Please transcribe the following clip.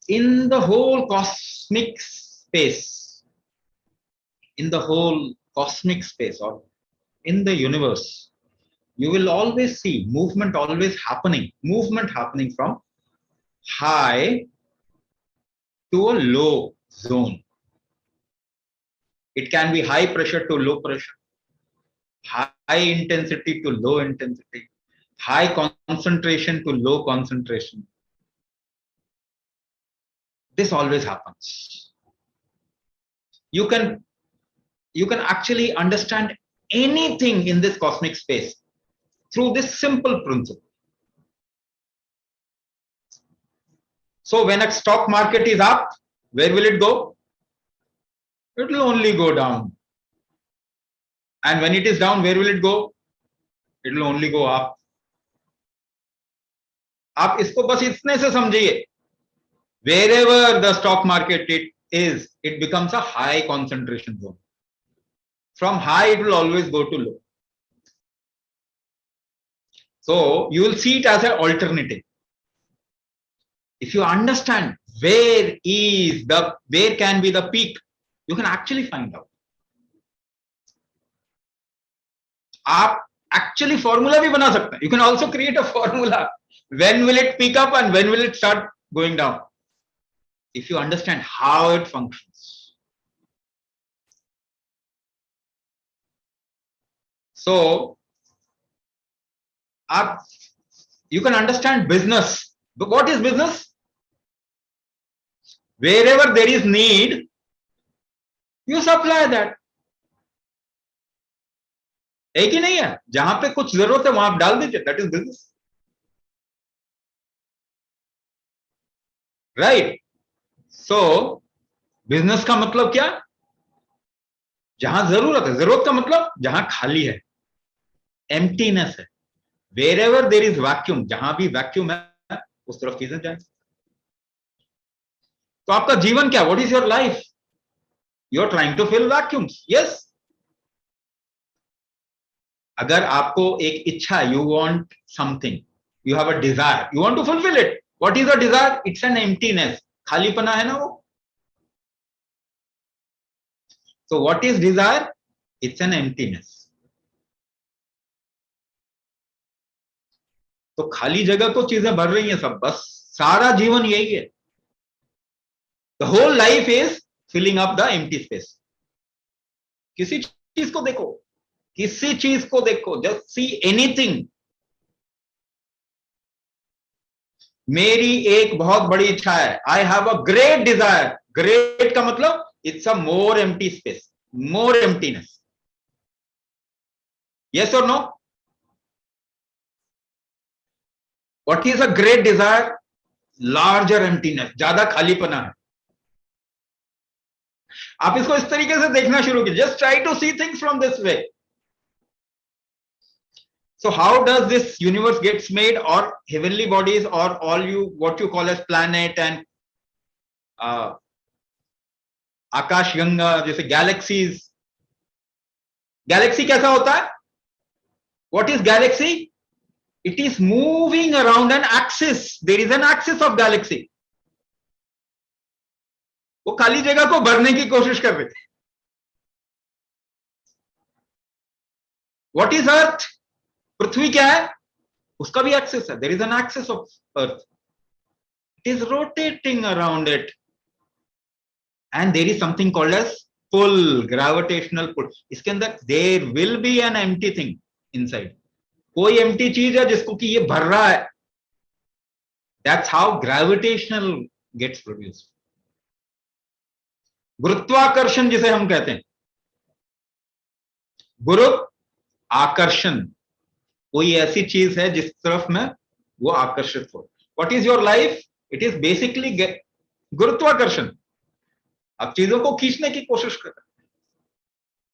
in the whole cosmic space, in the whole cosmic space or in the universe, you will always see movement happening from high to a low zone. It can be high pressure to low pressure, high intensity to low intensity, high concentration to low concentration. This always happens. You can actually understand anything in this cosmic space through this simple principle. So when a stock market is up, where will it go? It will only go down. And when it is down, where will it go? It will only go up. आप इसको बस इतने से समझिए. Wherever the stock market is, it becomes a high concentration zone. From high, it will always go to low. So you will see it as an alternative. If you understand where can be the peak, you can actually find out. आप actually formula भी बना सकते हैं. You can also create a formula. When will it peak up and when will it start going down? If you understand how it functions. So, you can understand business. But what is business? Wherever there is need, you supply that. एक ही नहीं है, जहां पे कुछ जरूरत है वहां आप डाल दीजिए. That is business. Right? So, business का मतलब क्या? जहां जरूरत है. जरूरत का मतलब जहां खाली है, emptiness है. Wherever there is vacuum, जहां भी vacuum है, उस तरफ चीजें जाए. तो आपका जीवन क्या? What is your life? You are trying to fill vacuums. Yes. अगर आपको एक इच्छा, you want something, you have a desire, you want to fulfill it. What is a desire? It's an emptiness. खालीपना है ना वो. So what is desire? It's an emptiness. तो खाली जगह को चीजें भर रही हैं सब. बस सारा जीवन यही है. The whole life is filling up the empty space. किसी चीज को देखो, किसी चीज को देखो, just see anything. मेरी एक बहुत बड़ी इच्छा है. I have a great desire. Great का मतलब it's a more empty space, more emptiness. Yes or no? What is a great desire? Larger emptiness. ज्यादा खालीपना है. आप इसको इस तरीके से देखना शुरू कीजिए. Just try to see things from this way. So how does this universe gets made, or heavenly bodies, or all what you call as planet and आकाश गंगा जैसे galaxies. Galaxy कैसा होता है? What is galaxy? It is moving around an axis. There is an axis of galaxy. वो खाली जगह को भरने की कोशिश कर रहे थे. What is Earth? पृथ्वी क्या है? उसका भी एक्सिस है. There is an axis of Earth. It is rotating around it. And there is something called as pull, gravitational pull. इसके अंदर there will be an empty thing inside. कोई empty चीज है जिसको कि ये भर रहा है. That's how gravitational gets produced. गुरुत्वाकर्षण जिसे हम कहते हैं. गुरुत्व आकर्षण कोई ऐसी चीज है जिस तरफ में वो आकर्षित हो. What is your life? It is basically गुरुत्वाकर्षण. आप चीजों को खींचने की कोशिश कर रहे हैं.